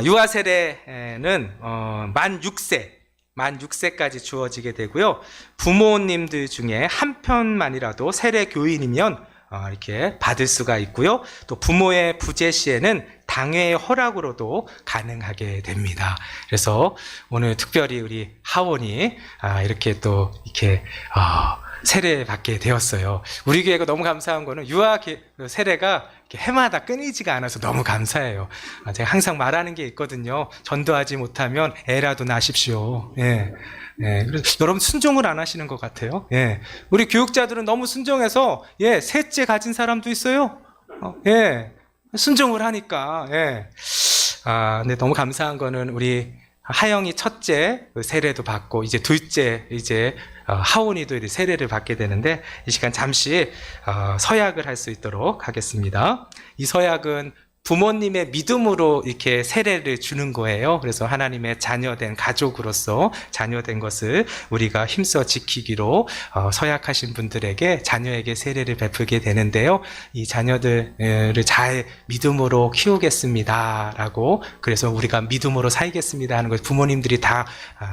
유아 세례는 만 6세까지 주어지게 되고요. 부모님들 중에 한 편만이라도 세례 교인이면 이렇게 받을 수가 있고요. 또 부모의 부재 시에는 당회의 허락으로도 가능하게 됩니다. 그래서 오늘 특별히 우리 하원이 이렇게 또 이렇게 세례받게 되었어요. 우리 교회가 너무 감사한 거는 유아 세례가 해마다 끊이지가 않아서 너무 감사해요. 제가 항상 말하는 게 있거든요. 전도하지 못하면 애라도 낳으십시오. 예. 예. 그래서 여러분 순종을 안 하시는 것 같아요. 예. 우리 교육자들은 너무 순종해서 셋째 가진 사람도 있어요. 예. 순종을 하니까. 예. 근데 너무 감사한 거는 우리 하영이 첫째 세례도 받고 이제 둘째 하온이도 세례를 받게 되는데 이 시간 잠시 서약을 할 수 있도록 하겠습니다. 이 서약은 부모님의 믿음으로 이렇게 세례를 주는 거예요. 그래서 하나님의 자녀된 가족으로서 자녀된 것을 우리가 힘써 지키기로 서약하신 분들에게 자녀에게 세례를 베풀게 되는데요. 이 자녀들을 잘 믿음으로 키우겠습니다 라고, 그래서 우리가 믿음으로 살겠습니다 하는 걸 부모님들이 다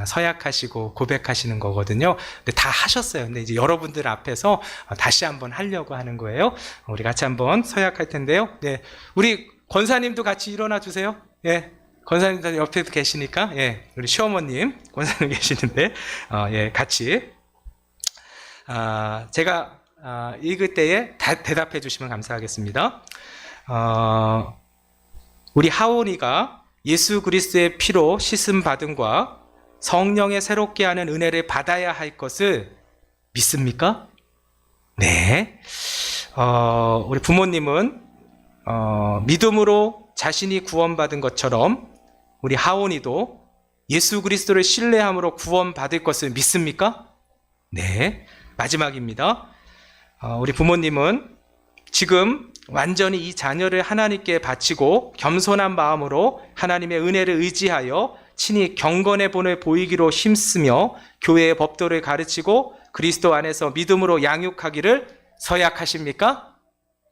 서약하시고 고백하시는 거거든요. 근데 다 하셨어요. 근데 이제 여러분들 앞에서 다시 한번 하려고 하는 거예요. 우리 같이 한번 서약할 텐데요. 네, 우리 권사님도 같이 일어나 주세요. 예, 권사님도 옆에도 계시니까, 예, 우리 시어머님, 권사님 계시는데, 예, 같이, 제가, 읽을 때에 대답해 주시면 감사하겠습니다. 우리 하온이가 예수 그리스도의 피로 씻음 받음과 성령의 새롭게 하는 은혜를 받아야 할 것을 믿습니까? 네. 우리 부모님은 믿음으로 자신이 구원받은 것처럼 우리 하온이도 예수 그리스도를 신뢰함으로 구원받을 것을 믿습니까? 네. 마지막입니다. 우리 부모님은 지금 완전히 이 자녀를 하나님께 바치고 겸손한 마음으로 하나님의 은혜를 의지하여 친히 경건의 본을 보이기로 힘쓰며 교회의 법도를 가르치고 그리스도 안에서 믿음으로 양육하기를 서약하십니까?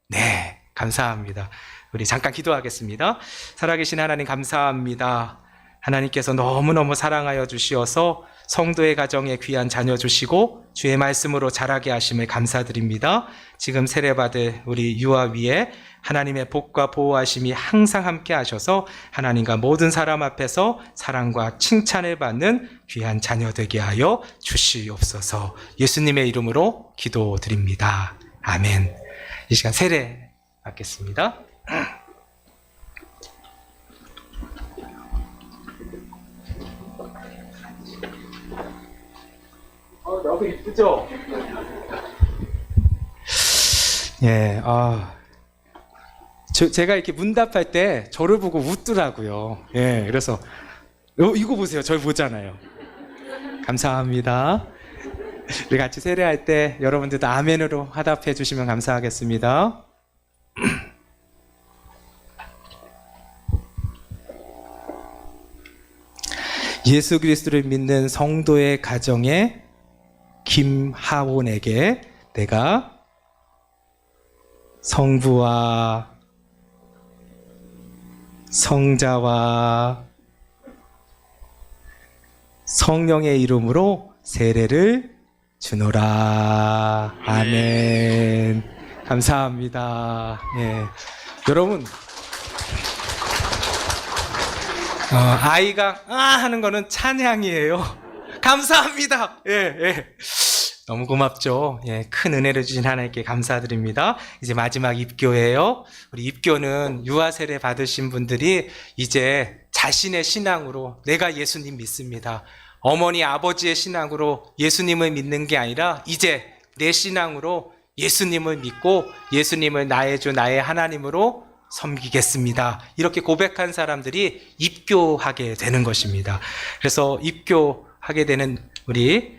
네. 감사합니다. 우리 잠깐 기도하겠습니다. 살아계신 하나님 감사합니다. 하나님께서 너무너무 사랑하여 주시어서 성도의 가정에 귀한 자녀 주시고 주의 말씀으로 자라게 하심을 감사드립니다. 지금 세례받을 우리 유아 위에 하나님의 복과 보호하심이 항상 함께 하셔서 하나님과 모든 사람 앞에서 사랑과 칭찬을 받는 귀한 자녀 되게 하여 주시옵소서. 예수님의 이름으로 기도드립니다. 아멘. 이 시간 세례 받겠습니다. 너무 이쁘죠? 예, 제가 이렇게 문답할 때 저를 보고 웃더라고요. 예, 그래서 이거 보세요. 저를 보잖아요. 감사합니다. 우리 같이 세례할 때 여러분들도 아멘으로 화답해 주시면 감사하겠습니다. 예수 그리스도를 믿는 성도의 가정에 김하온에게 내가 성부와 성자와 성령의 이름으로 세례를 주노라. 아멘. 감사합니다. 예. 여러분, 아이가 하는 거는 찬양이에요. 감사합니다. 예. 너무 고맙죠. 예, 큰 은혜를 주신 하나님께 감사드립니다. 이제 마지막 입교예요. 우리 입교는 유아 세례 받으신 분들이 이제 자신의 신앙으로 내가 예수님 믿습니다. 어머니 아버지의 신앙으로 예수님을 믿는 게 아니라 이제 내 신앙으로 예수님을 믿고 예수님을 나의 주 나의 하나님으로 섬기겠습니다. 이렇게 고백한 사람들이 입교하게 되는 것입니다. 그래서 입교하게 되는 우리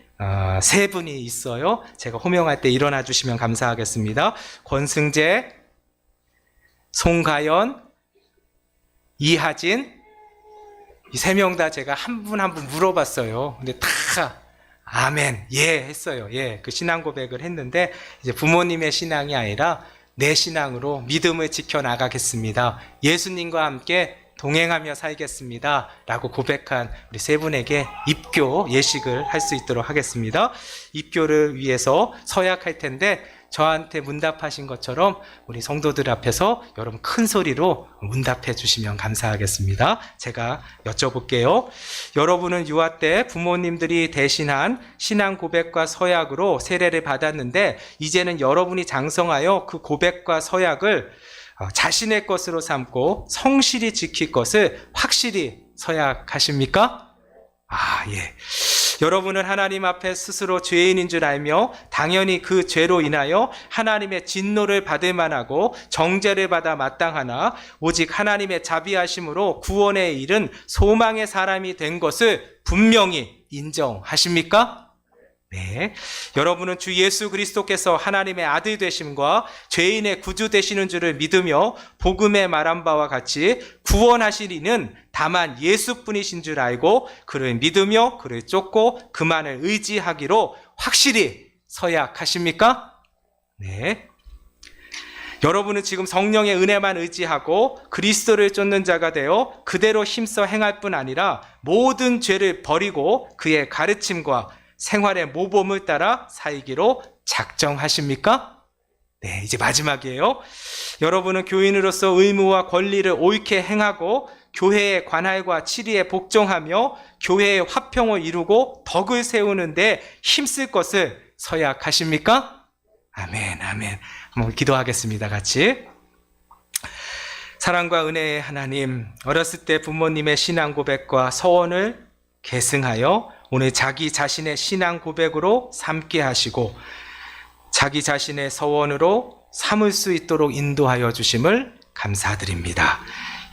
세 분이 있어요. 제가 호명할 때 일어나 주시면 감사하겠습니다. 권승재, 송가연, 이하진, 이 세 명 다 제가 한 분 한 분 물어봤어요. 근데 다 아멘, 예 했어요. 예, 그 신앙 고백을 했는데 이제 부모님의 신앙이 아니라 내 신앙으로 믿음을 지켜나가겠습니다. 예수님과 함께 동행하며 살겠습니다. 라고 고백한 우리 세 분에게 입교 예식을 할 수 있도록 하겠습니다. 입교를 위해서 서약할 텐데 저한테 문답하신 것처럼 우리 성도들 앞에서 여러분 큰 소리로 문답해 주시면 감사하겠습니다. 제가 여쭤볼게요. 여러분은 유아 때 부모님들이 대신한 신앙 고백과 서약으로 세례를 받았는데 이제는 여러분이 장성하여 그 고백과 서약을 자신의 것으로 삼고 성실히 지킬 것을 확실히 서약하십니까? 예. 여러분은 하나님 앞에 스스로 죄인인 줄 알며 당연히 그 죄로 인하여 하나님의 진노를 받을 만하고 정죄를 받아 마땅하나 오직 하나님의 자비하심으로 구원에 이른 소망의 사람이 된 것을 분명히 인정하십니까? 네. 여러분은 주 예수 그리스도께서 하나님의 아들 되심과 죄인의 구주 되시는 줄을 믿으며 복음에 말한 바와 같이 구원하실 이는 다만 예수뿐이신 줄 알고 그를 믿으며 그를 쫓고 그만을 의지하기로 확실히 서약하십니까? 네. 여러분은 지금 성령의 은혜만 의지하고 그리스도를 쫓는 자가 되어 그대로 힘써 행할 뿐 아니라 모든 죄를 버리고 그의 가르침과 생활의 모범을 따라 살기로 작정하십니까? 네, 이제 마지막이에요. 여러분은 교인으로서 의무와 권리를 옳게 행하고 교회의 관할과 치리에 복종하며 교회의 화평을 이루고 덕을 세우는데 힘쓸 것을 서약하십니까? 아멘, 아멘. 한번 기도하겠습니다, 같이. 사랑과 은혜의 하나님, 어렸을 때 부모님의 신앙 고백과 서원을 계승하여 오늘 자기 자신의 신앙 고백으로 삼게 하시고 자기 자신의 서원으로 삼을 수 있도록 인도하여 주심을 감사드립니다.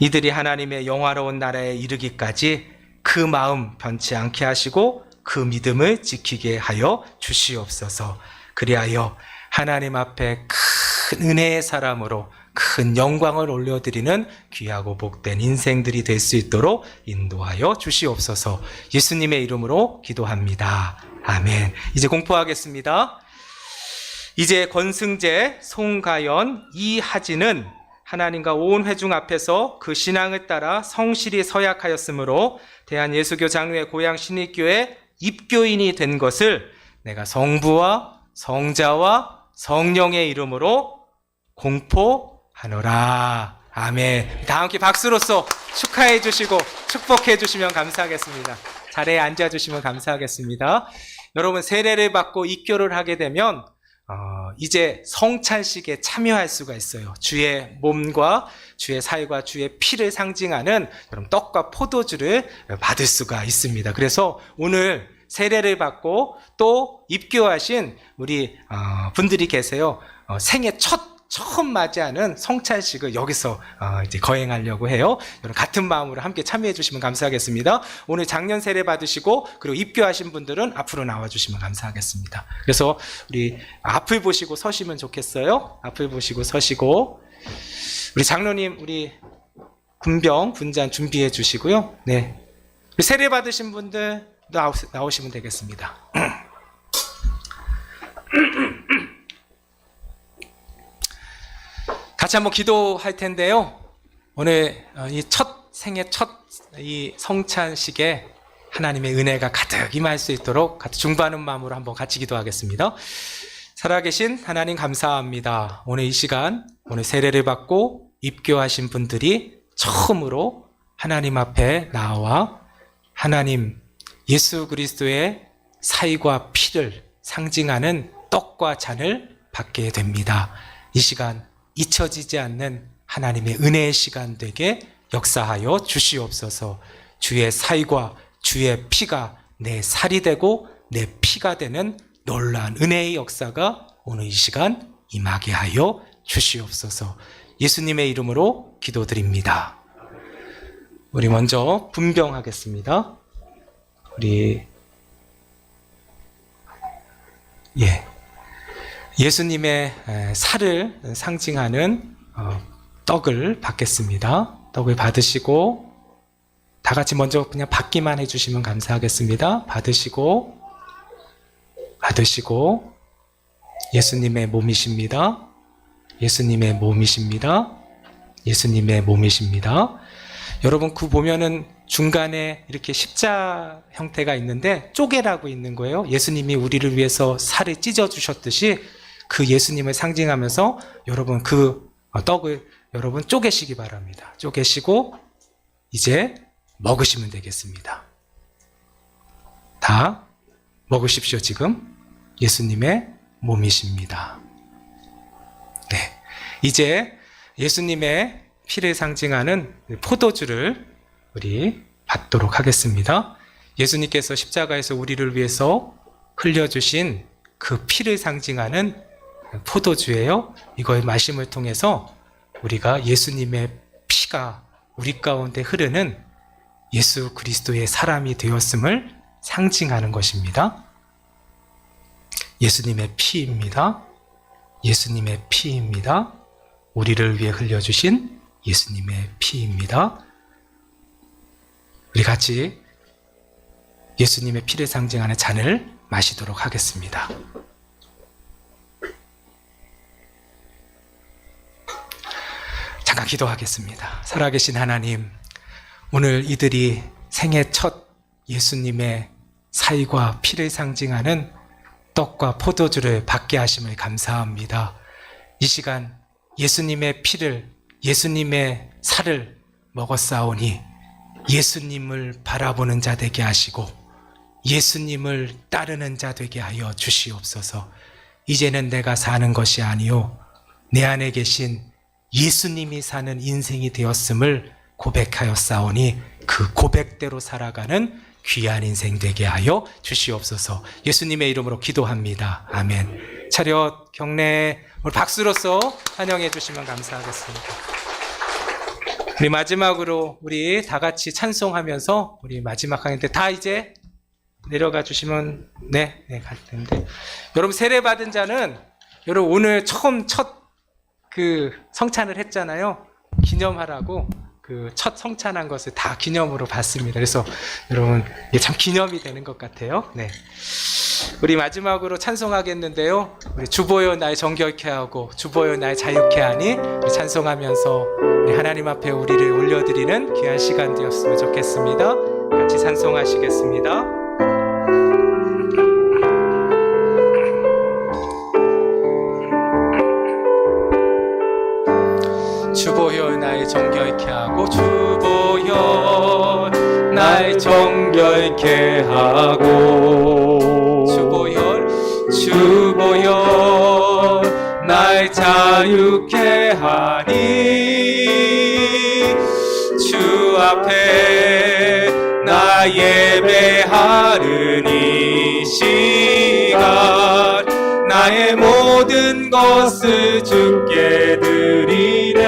이들이 하나님의 영화로운 나라에 이르기까지 그 마음 변치 않게 하시고 그 믿음을 지키게 하여 주시옵소서. 그리하여 하나님 앞에 큰 은혜의 사람으로 큰 영광을 올려드리는 귀하고 복된 인생들이 될 수 있도록 인도하여 주시옵소서. 예수님의 이름으로 기도합니다. 아멘. 이제 공포하겠습니다. 이제 권승재, 송가연, 이하진은 하나님과 온 회중 앞에서 그 신앙을 따라 성실히 서약하였으므로 대한예수교 장로의 고향 신익교회 입교인이 된 것을 내가 성부와 성자와 성령의 이름으로 공포하노라. 아멘. 다 함께 박수로서 축하해 주시고 축복해 주시면 감사하겠습니다. 자리에 앉아 주시면 감사하겠습니다. 여러분, 세례를 받고 입교를 하게 되면 이제 성찬식에 참여할 수가 있어요. 주의 몸과 주의 살과 주의 피를 상징하는 여러분 떡과 포도주를 받을 수가 있습니다. 그래서 오늘 세례를 받고 또 입교하신 우리 분들이 계세요. 생애 처음 맞이하는 성찬식을 여기서 이제 거행하려고 해요. 여러분 같은 마음으로 함께 참여해 주시면 감사하겠습니다. 오늘 작년 세례 받으시고 그리고 입교하신 분들은 앞으로 나와 주시면 감사하겠습니다. 그래서 우리 앞을 보시고 서시면 좋겠어요. 앞을 보시고 서시고 우리 장로님, 우리 군잔 준비해 주시고요. 네, 우리 세례 받으신 분들 나오시면 되겠습니다. 같이 한번 기도할 텐데요. 오늘 이 생애 첫 이 성찬식에 하나님의 은혜가 가득 임할 수 있도록 같이 중보하는 마음으로 한번 같이 기도하겠습니다. 살아계신 하나님 감사합니다. 오늘 이 시간, 오늘 세례를 받고 입교하신 분들이 처음으로 하나님 앞에 나와 하나님 예수 그리스도의 살과 피를 상징하는 떡과 잔을 받게 됩니다. 이 시간 잊혀지지 않는 하나님의 은혜의 시간 되게 역사하여 주시옵소서. 주의 살과 주의 피가 내 살이 되고 내 피가 되는 놀라운 은혜의 역사가 오늘 이 시간 임하게 하여 주시옵소서. 예수님의 이름으로 기도드립니다. 우리 먼저 분병하겠습니다. 우리 예수님의 살을 상징하는 떡을 받겠습니다. 떡을 받으시고 다 같이 먼저 그냥 받기만 해주시면 감사하겠습니다. 받으시고 예수님의 몸이십니다. 예수님의 몸이십니다. 예수님의 몸이십니다. 여러분 그 보면은 중간에 이렇게 십자 형태가 있는데 쪼개라고 있는 거예요. 예수님이 우리를 위해서 살을 찢어 주셨듯이 그 예수님을 상징하면서 여러분 그 떡을 여러분 쪼개시기 바랍니다. 쪼개시고 이제 먹으시면 되겠습니다. 다 먹으십시오. 지금 예수님의 몸이십니다. 네, 이제 예수님의 피를 상징하는 포도주를 우리 받도록 하겠습니다. 예수님께서 십자가에서 우리를 위해서 흘려주신 그 피를 상징하는 포도주예요. 이거의 마심을 통해서 우리가 예수님의 피가 우리 가운데 흐르는 예수 그리스도의 사람이 되었음을 상징하는 것입니다. 예수님의 피입니다. 예수님의 피입니다. 우리를 위해 흘려주신 예수님의 피입니다. 우리 같이 예수님의 피를 상징하는 잔을 마시도록 하겠습니다. 잠깐 기도하겠습니다. 살아계신 하나님, 오늘 이들이 생애 첫 예수님의 살과 피를 상징하는 떡과 포도주를 받게 하심을 감사합니다. 이 시간 예수님의 피를, 예수님의 살을 먹었사오니 예수님을 바라보는 자 되게 하시고 예수님을 따르는 자 되게 하여 주시옵소서. 이제는 내가 사는 것이 아니요 내 안에 계신 예수님이 사는 인생이 되었음을 고백하였사오니 그 고백대로 살아가는 귀한 인생 되게 하여 주시옵소서. 예수님의 이름으로 기도합니다. 아멘. 차렷 경례 우리 박수로서 환영해 주시면 감사하겠습니다. 우리 마지막으로 우리 다 같이 찬송하면서 우리 마지막 강의 때 다 이제 내려가 주시면 갈 텐데, 여러분 세례 받은 자는 여러분 오늘 처음 첫 그 성찬을 했잖아요. 기념하라고 그 첫 성찬한 것을 다 기념으로 받습니다. 그래서 여러분 이게 참 기념이 되는 것 같아요. 네. 우리 마지막으로 찬송하겠는데요. 우리 주보여 나의 정결케 하고 주보여 나의 자유케 하니 우리 찬송하면서 우리 하나님 앞에 우리를 올려드리는 귀한 시간 되었으면 좋겠습니다. 같이 찬송하시겠습니다. 주보여 나의 정결케 하고 주보여 나의 정결케 하고 주보여 나의 자유케 하니 주 앞에 나 예배하는 이 시간 나의 모든 것을 주께 드리네.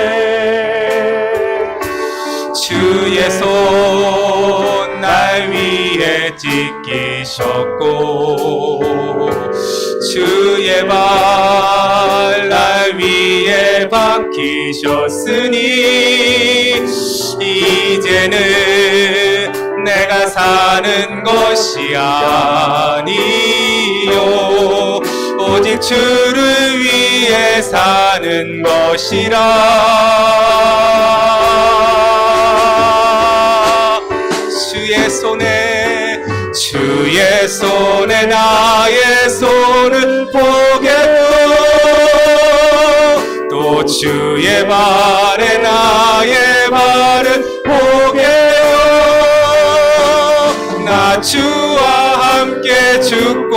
주의 손 날 위에 찢기셨고 주의 발 날 위에 박히셨으니 이제는 내가 사는 것이 아니요 오직 주를 위해 사는 것이라. 주의 손에 나의 손을 보겠고 또 주의 발에 나의 발을 보게요. 나 주와 함께 죽고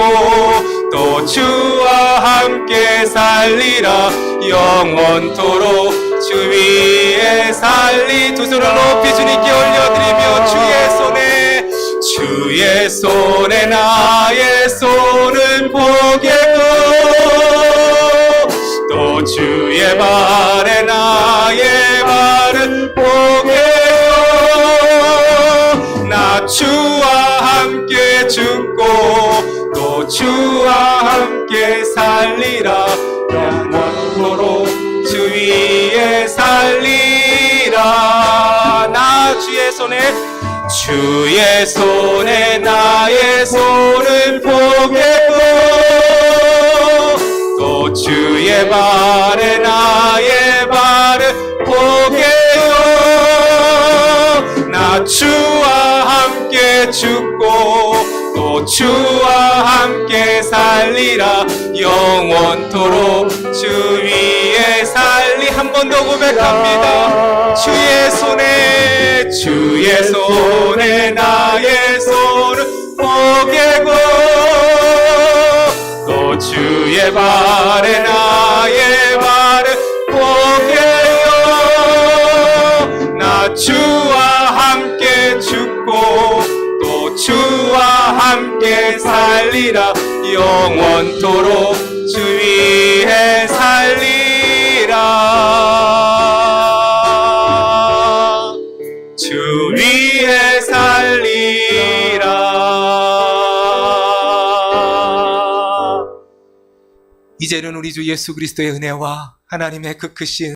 또 주와 함께 살리라. 영원토록 주 위에 살리. 두 손을 높이 주님께 올려드리며 주의 손에 나의 손을 보게고 또 주의 발에 나의 발을 보게요. 나 주와 함께 죽고 또 주와 함께 살리라. 영원토록 주 위에 살리라. 나 주의 손에 나의 손을 보게고 또 주의 발에 나의 발을 보게요. 나 주와 함께 죽고 또 주와 함께 살리 살리라 영원토록 주 위에 살리. 한 번 더 고백합니다. 주의 손에 나의 손을 포개고 또 주의 발에 나의 발을 포개요. 나 주와 함께 죽고 또 주와 함께 살리라 영원토록 주 위에 살리라 주 위에 살리라. 이제는 우리 주 예수 그리스도의 은혜와 하나님의 그 크신